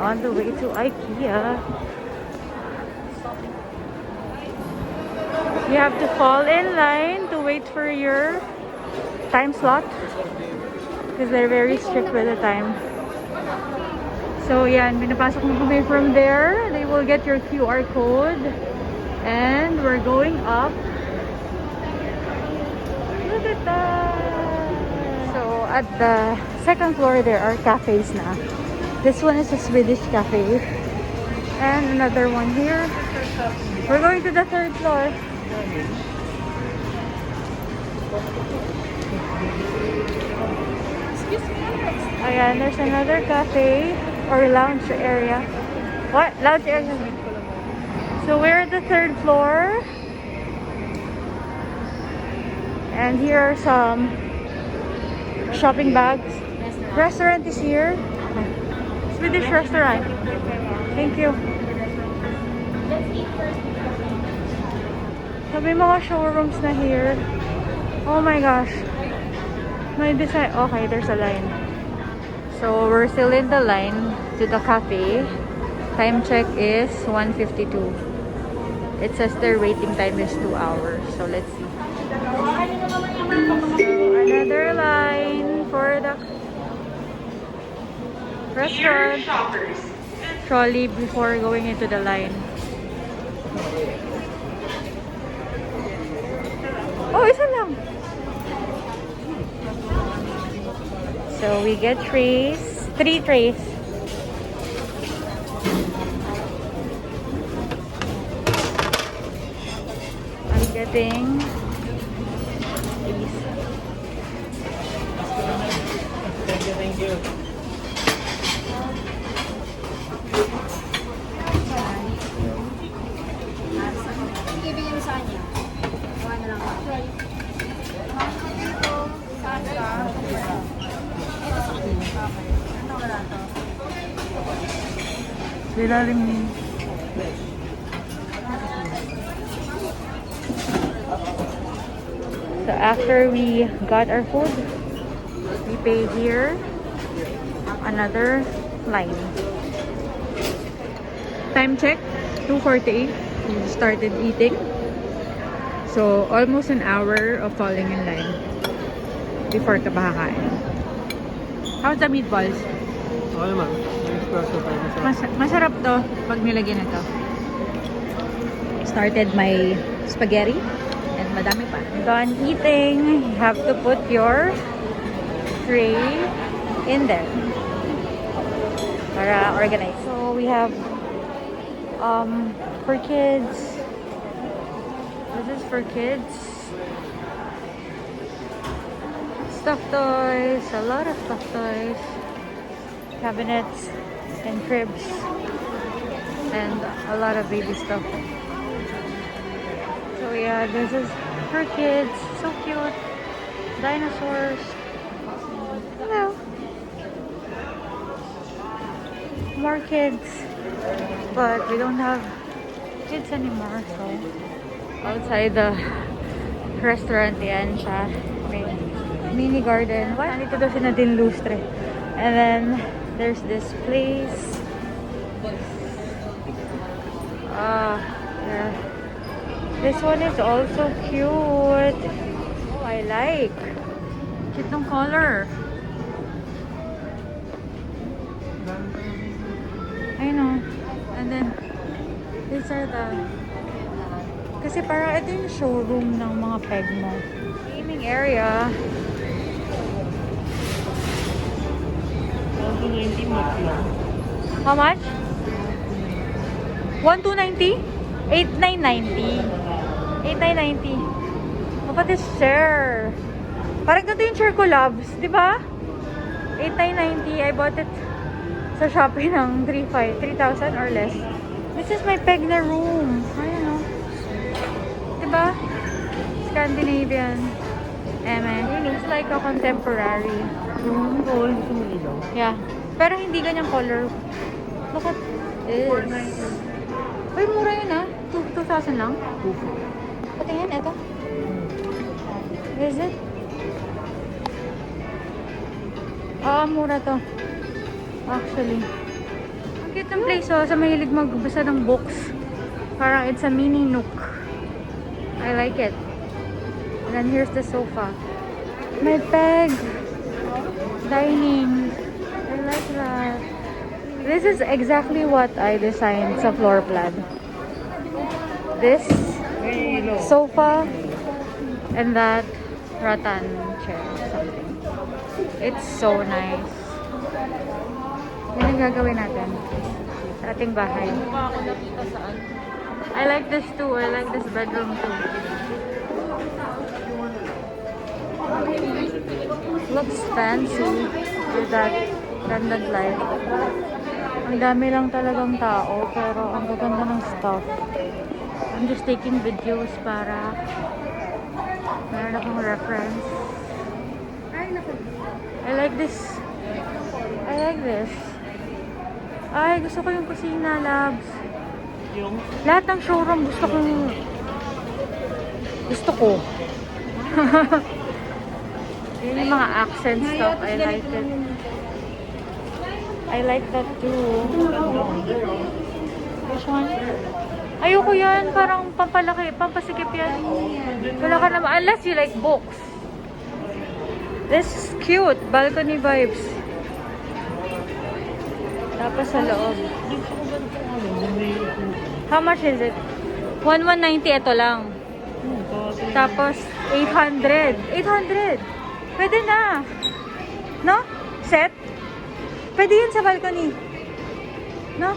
on the way to IKEA. You have to fall in line to wait for your time slot because they're very strict with the time. So yan, pinapasok mo kami from there. They will get your QR code and we're going up. Look at that! So at the second floor there are cafes na. This one is a Swedish cafe and another one here. We're going to the third floor. Ayan, there's another cafe or lounge area. What? Lounge area. So we're at the third floor. And here are some shopping bags. Restaurant is here. Swedish restaurant. Thank you. So may mga showrooms na here. Oh my gosh. May design. Okay, there's a line. So we're still in the line to the cafe. Time check is 1:52. It says their waiting time is 2 hours. So let's see. So another line for the restaurant. Trolley before going into the line. Oh, isa lang. So we get trays, 3 trays. I'm getting these. Thank you. Ibigin sa kanya. Kuha na lang ako. Silalim ni. So after we got our food, we pay here. Another line. Time check, 2:48. We started eating. So almost an hour of falling in line before ka makakain. How's the meatballs? Okay naman. Masarap to pag nilagyan na to. Started my spaghetti and madami pa. Done eating, you have to put your tray in there para organize. So we have for kids. This is for kids. Stuffed toys, a lot of stuffed toys, cabinets and cribs, and a lot of baby stuff. So yeah, this is for kids. So cute. Dinosaurs. Hello. More kids. But we don't have kids anymore, so outside the restaurant yan siya. May mini garden. What? Nandito daw si Nadine Lustre. And then there's this place. Yeah. This one is also cute. Oh, I like. Cute ng color. I know. And then these are the... Kasi para ito yung showroom ng mga peg mo. Gaming area. 120 lang. How much? 1,290? 8,990. 8,990. Look at this chair. Parang ganito yung chair Collabs, di ba? 8,990. I bought it sa Shopee ng 3,000 or less. This is my peg na room. Ayan o. Diba? Scandinavian. It's like a contemporary room. Yeah. Pero hindi ganyang color. Look at this. Uy, mura yun ah. 2,000 lang. Patingin, eto. Is it? Mura to. Actually. Ang cute cute ng place oh, sa mahilig magbasa ng books. Parang it's a mini nook. I like it. And then here's the sofa. My peg. Dining. I like that. This is exactly what I designed sa floor plan. This sofa and that rattan chair or something. It's so nice. Yan ang gagawin natin sa ating bahay. I like this too. I like this bedroom too. Looks fancy with that pendant light. Ang dami lang talagang tao pero ang gaganda ng stuff. I'm just taking videos para meron akong reference. I like this. I like this. Ay, gusto ko yung kusina, labs. Lahat ng showroom gusto ko. Yun yung mga accent stuff. I like it. I like that too. Which one? Ayoko yan. Parang pampalaki. Pampasikip yan. Wala ka naman. Unless you like books. This is cute. Balcony vibes. Tapos sa loob. How much is it? 1190 ito lang. Tapos 800. 800. Pwede na. No? Set? Pwede yun sa balcony. No?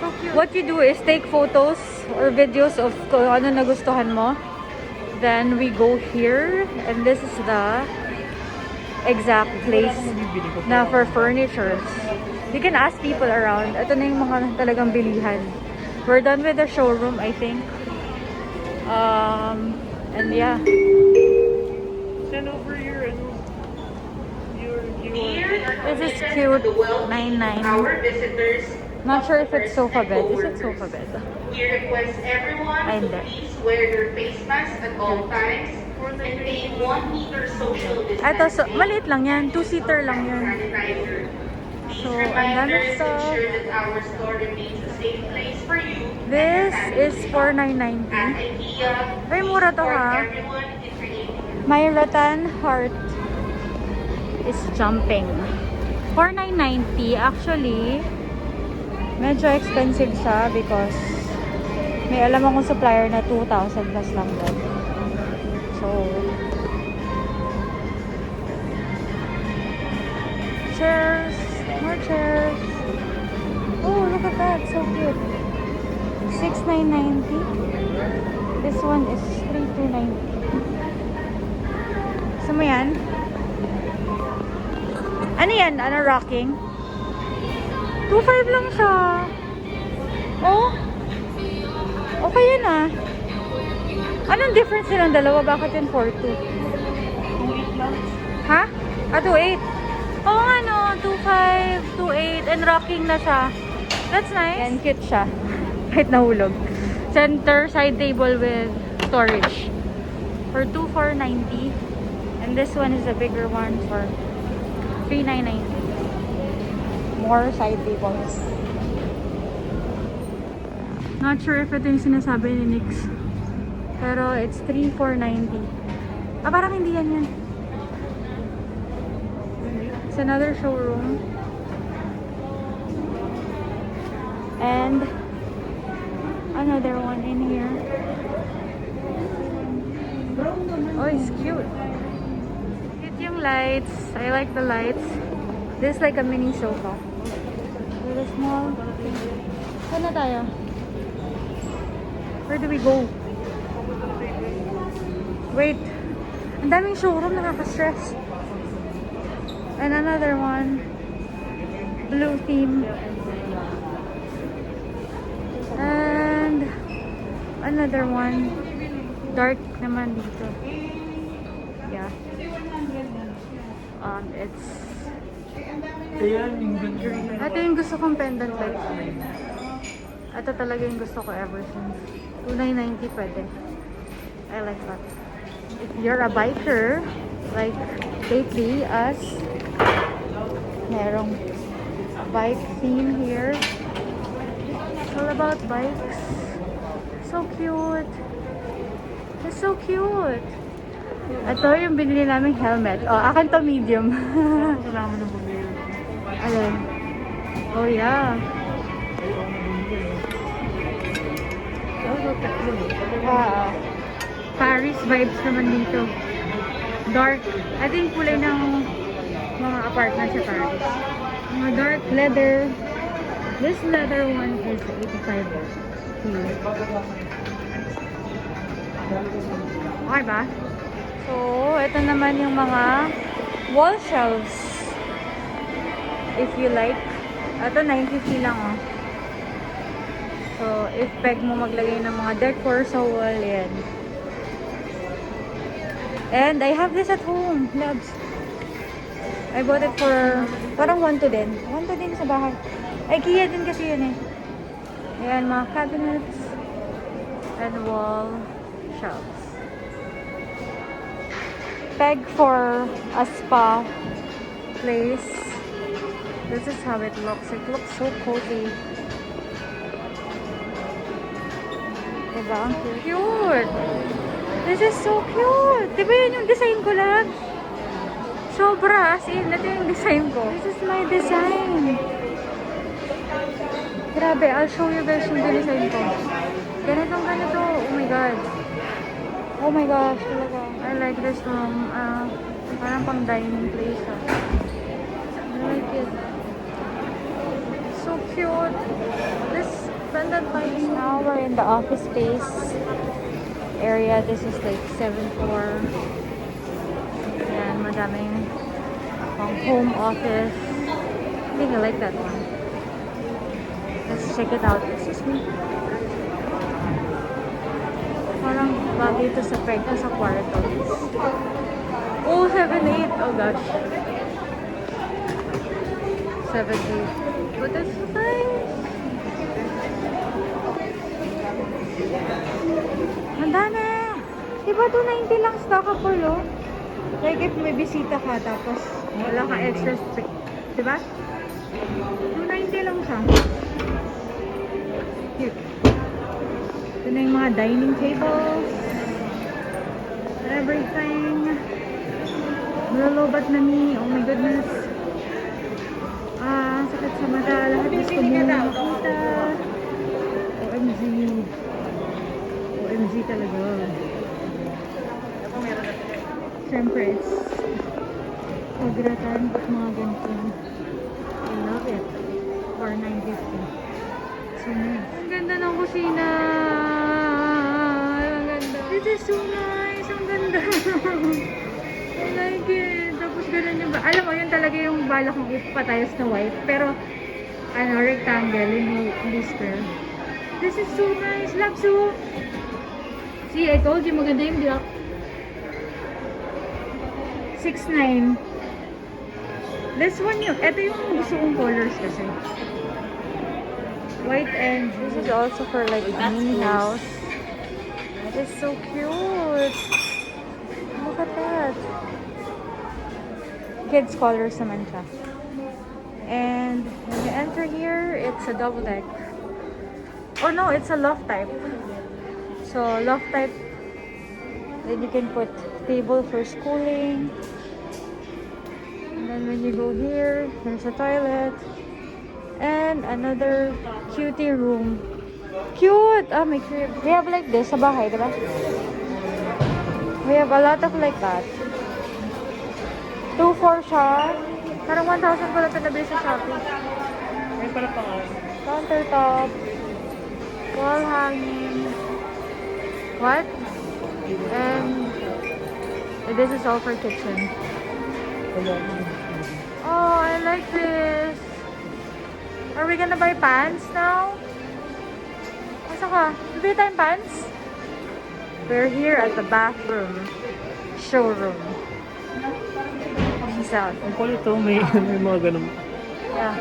So cute. What you do is take photos or videos of kung ano nagustuhan mo. Then we go here. And this is the exact place na for furniture. You can ask people around. Ito na yung mga talagang bilihan. We're done with the showroom, I think. And yeah. Send over your This is cute. 99. Not sure if it's sofa bed. Is it sofa bed? We request everyone to please wear your face mask at all times and maintain 1 meter social distance. Ito, so, maliit lang yan. 2-seater lang yan. These So, ang dami reminders stuff. ensure that our store remains a safe place for you. This is for At 990. IKEA, Ay, mura to, support ha? everyone in creating My rattan heart is jumping. For 990, actually, medyo expensive siya because may alam akong supplier na 2,000 plus lang doon. So, chairs, more chairs. Oh, look at that, so cute. 6,990. This one is 3,290. Gusto mo yan? Ano yan? Ano rocking? 2.5 lang siya. Oh? Okay yan ah. Anong difference nilang dalawa? Bakit yung 4.2? Ha? Ah, 2.8. Oo nga no. 2.5, 2.8. And rocking na siya. That's nice. And cute siya. Kahit nahulog. Center side table with storage. For 2,490. And this one is a bigger one for 3,990. More side tables. Not sure if ito yung sinasabi ni Nix. Pero it's 3,490. Ah, parang hindi yan. It's another showroom. And another one in here. Oh, it's cute. Cute yung lights. I like the lights. This is like a mini sofa. With a small... Saan na tayo? Where do we go? Wait. Ang daming showroom, nakaka-stress. And another one. Blue theme. And another one. Dark naman dito. Yeah. It's... Ito yung gusto kong pendant light. Ito talaga yung gusto ko ever since. 2,990 pwede. I like that. If you're a biker, like lately us, merong bike theme here. It's all about bikes. So cute. It's so cute. Ito yung binili naming helmet. Oh, akin to medium. Kailangan mo na bumili. Alin? Oh, yeah. Paris vibes naman dito. Dark. Ito yung kulay ng mga apartment sa Paris. Mga dark leather. This leather one is 85 here. Okay ba? So, ito naman yung mga wall shelves. If you like. Ito, 950 lang, oh. So, if peg mo maglagay ng mga decor sa wall, yan. And I have this at home, loves. I bought it for, parang 1 to din. 1 to din sa bahay. IKEA din kasi yun eh. Ayan, mga cabinets and wall shelves. Peg for a spa place. This is how it looks. It looks so cozy. Diba? Ang cute! This is so cute! Diba yun yung design ko lang? Sobra! As in, ito yung design ko. This is my design! Grabe, I'll show you guys yung design ko. Ganito. Oh my god. Oh my gosh, talaga. I like this room. Parang pang dining place. I like it. So cute. This pendant lights. Now we're in the office space area. This is like 7th floor. Ayan, madaming home office. I think I like that one. Let's check it out. Excuse me. Parang bagay ito sa peg ko sa kwarto. Oh, 7-8. Oh gosh. 7-8. But it's nice. Handa na. Diba 290 lang stackable, oh? Like if may bisita ka tapos wala ka extra space. Diba? 290 lang siya. Cute. Ito na yung mga dining tables. And everything. Nalolobat na ni. Oh my goodness. Sakit sa mata. Lahat gusto mo makita. OMG. OMG talaga. Siyempre, it's pagratan at mga ganito. I love it. For 950. So nice. Ang ganda ng kusina. Ang ganda. This is so nice. Ang ganda. I like it. Tapos ganun yung alam mo, yun talaga yung bala kong ipatayos na white. Pero, rectangle. Hindi square. This is so nice. Lapso. See, I told you maganda yung block. 6'9". This one yung, ito yung gusto kong colors kasi. White and this is also for like mini house. It is so cute. Look at that. Kids colors naman siya. And when you enter here, it's a double deck. Or no, it's a loft type. So loft type, then you can put table for schooling. And then when you go here, there's a toilet. And another cutie room. Cute! Ah, may crib. We have like this sa bahay, diba? We have a lot of like that. 2-4 siya. Parang 1,000 ko lang pinabili sa Shopee. May pala pa nga. Countertop. Wall hanging. What? And this is all for kitchen. Oh, I like this. Are we gonna buy pants now? Asa ka? Bibili tayong pants? We're here at the bathroom showroom. Peace out. Ang kulit ito, may mga ganun. Yeah.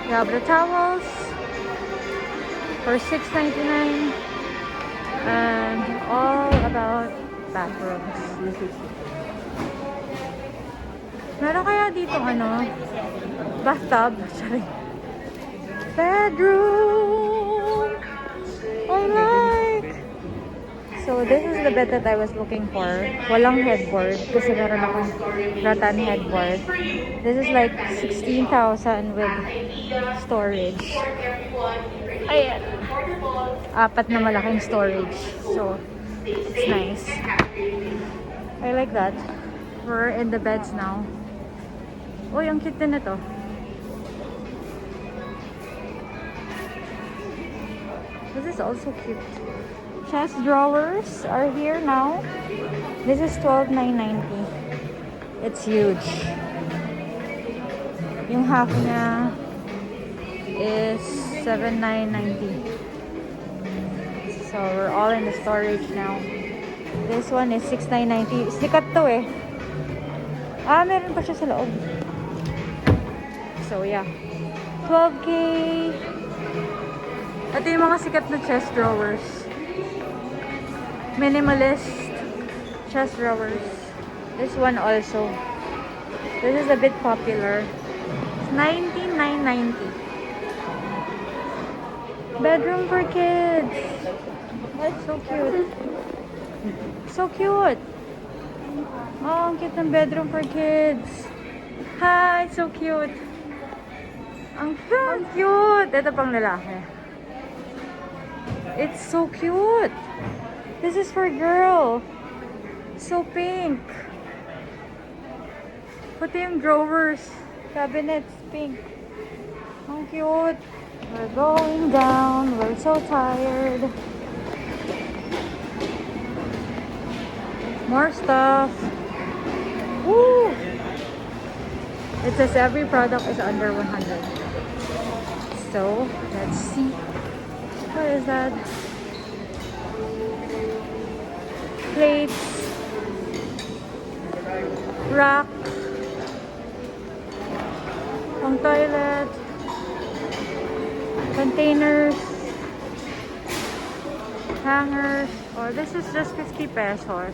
We have the towels for $6.99 and all about bathrooms. Meron kaya dito ano? Bathtub? Sorry. Bedroom! Alright! So, this is the bed that I was looking for. Walang headboard kasi meron akong rattan headboard. This is like 16,000 with storage. Ayan. 4 na malaking storage. So, it's nice. I like that. We're in the beds now. Uy, ang cute din ito. This is also cute. Chest drawers are here now. This is 12,990. It's huge. Yung half niya is 7,990. So we're all in the storage now. This one is 6,990. Sikat to eh. Ah, meron pa siya sa loob. So yeah. 12K. Ito yung mga sikat na chest drawers. Minimalist chest drawers. This one also. This is a bit popular. It's 19,990. Bedroom for kids. That's so cute. So cute. Oh, ang cute ng bedroom for kids. Hi, so cute. Ang cute. Ito pang lalaki. It's so cute. This is for girl. So pink. Pati yung drawers. Cabinets, pink. Ang cute. We're going down. We're so tired. More stuff. Woo! It says every product is under 100. So, let's see. What is that? Plates. Rack. Pang toilet. Containers. Hangers. Oh, this is just 50 pesos.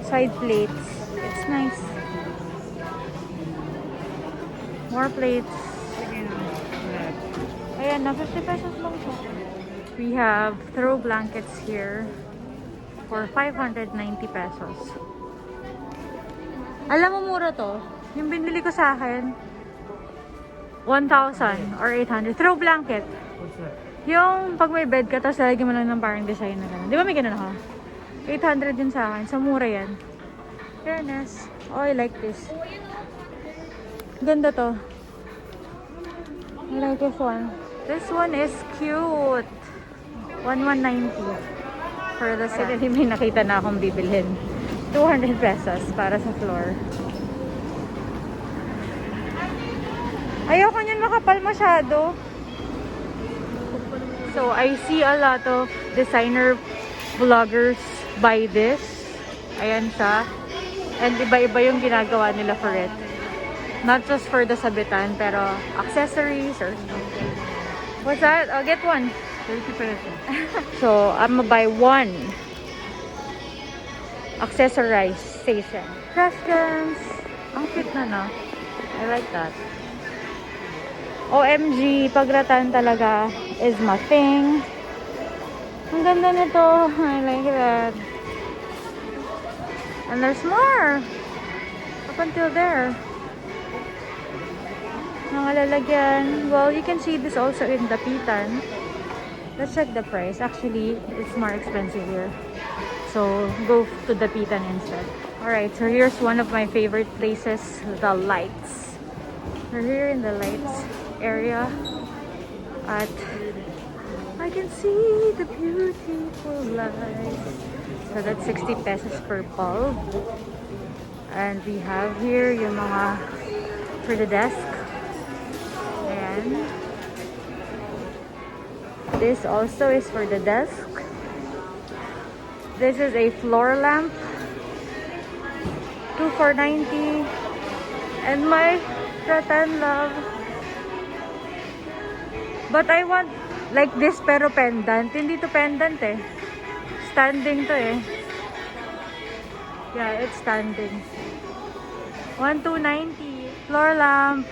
Side plates. It's nice. More plates. Ayan na, 50 pesos lang siya. We have throw blankets here for 590 pesos. Alam mo, mura to. Yung binili ko sa akin, 1,000 or 800. Throw blanket. What's that? Yung pag may bed ka, tapos lalagyan mo lang ng parang design na gano'n. Di ba may gano'n ako? 800 din sa akin. So, mura yan. Fairness. Oh, I like this. Ganda to. I like this one. This one is cute. 1,190 for the set. Ay, may nakita na akong bibilhin. 200 pesos para sa floor. Ayoko niyan makapal masyado. So, I see a lot of designer vloggers buy this. Ayan siya. And iba-iba yung ginagawa nila for it. Not just for the sabitan, pero accessories or something. What's that? I'll get one. 30 pesos. So, I'm gonna buy one. Accessorized station. Trash cans. Ang cute na, no? I like that. OMG, pagratan talaga is my thing. Ang ganda nito. I like that. And there's more. Up until there. Mga lalagyan. Well, you can see this also in Dapitan. Let's check the price. Actually, it's more expensive here. So, go to Dapitan instead. Alright, so here's one of my favorite places. The lights. We're here in the lights area. At I can see the beautiful lights. So that's 60 pesos per bulb. And we have here yung mga for the desk. And this also is for the desk. This is a floor lamp. 2,490. And my rattan love. But I want like this pero pendant. Hindi to pendant eh. Standing to eh. Yeah, it's standing. 1,290. Floor lamp.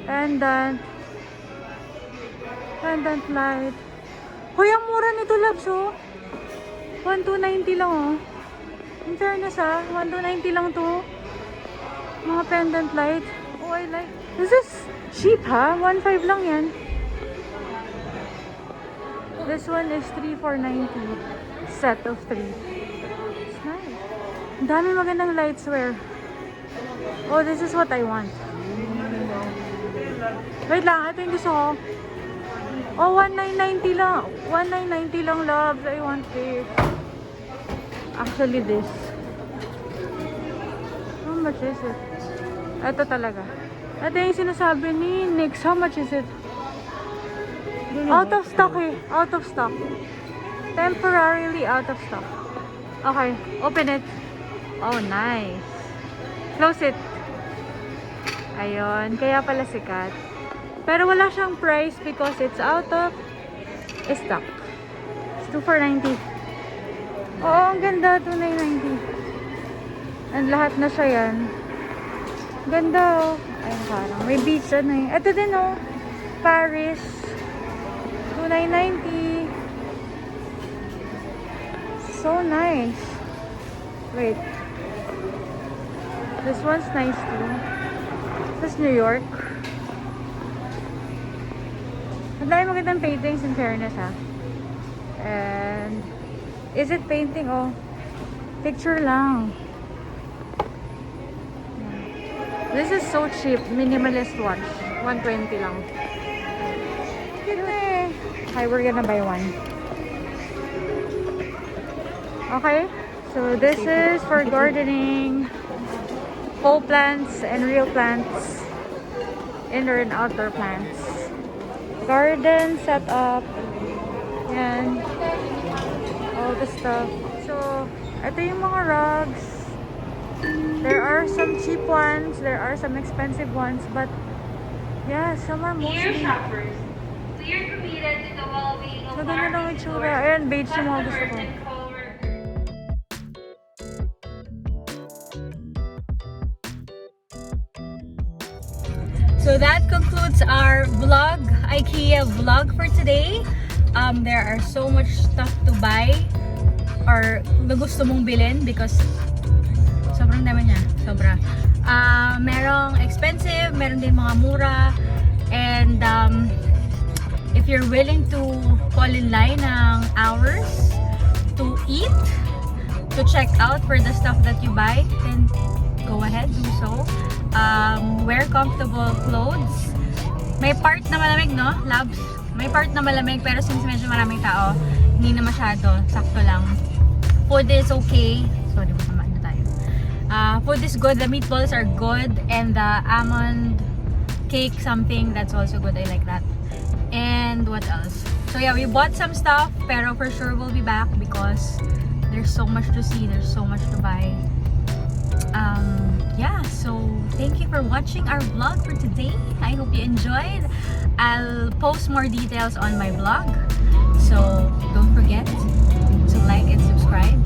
Pendant. Pendant light. Hoy, ang mura nito, loves, oh. 1,290 lang, oh. In fairness, 1,290 lang to. Mga pendant light. Oh, I like. This is cheap, 1,500 lang yan. This one is 3,490. Set of 3. It's nice. Ang dami magandang lights where. Oh, this is what I want. Wait lang, ito yung gusto ko. Oh, 1,990 lang. 1,990 lang, loves. I want this. Actually, this. How much is it? Ito talaga. Ito yung sinasabi ni Nix. How much is it? Out of stock eh. Out of stock. Temporarily out of stock. Okay, open it. Oh, nice. Close it. Ayun, kaya pala sikat. Pero wala siyang price because it's out of stock. It's 2,490. Oo, ang ganda. 2,990. And lahat na siya yan. Ganda, oh. Ay, parang may beach na eh. Ito din, oh. Paris. 2,990. So nice. Wait. This one's nice too. This is New York. Ang dami magandang paintings in fairness, And is it painting? Oh, picture lang. This is so cheap. Minimalist watch. 120 lang. Cute na eh. Okay, we're gonna buy one. Okay, so this is for gardening. Whole plants and real plants. Indoor and outdoor plants. Garden setup. Yan. All the stuff. So, ito yung mga rugs. There are some cheap ones. There are some expensive ones. But, yeah, some are Dear mostly... shoppers, we are committed to the well-being of Maganda our lang yung tsura. consumers, Ayan, beige yung mga gusto customers, ko. and coworkers. So that concludes our vlog, IKEA vlog for today. There are so much stuff to buy or na gusto mong bilhin because sobrang dami niya, sobra. Merong expensive, meron din mga mura, and if you're willing to fall in line ng hours to eat, to check out for the stuff that you buy, then go ahead, do so. Wear comfortable clothes. May part na malamig, no, labs? May part na malamig, pero since medyo maraming tao, hindi na masyado, sakto lang. Food is okay. Sorry, masama na tayo. Food is good, the meatballs are good, and the almond cake something, that's also good, I like that. And what else? So yeah, we bought some stuff, pero for sure we'll be back because there's so much to see, there's so much to buy. Yeah, so thank you for watching our vlog for today. I hope you enjoyed. I'll post more details on my blog, so don't forget to like and subscribe.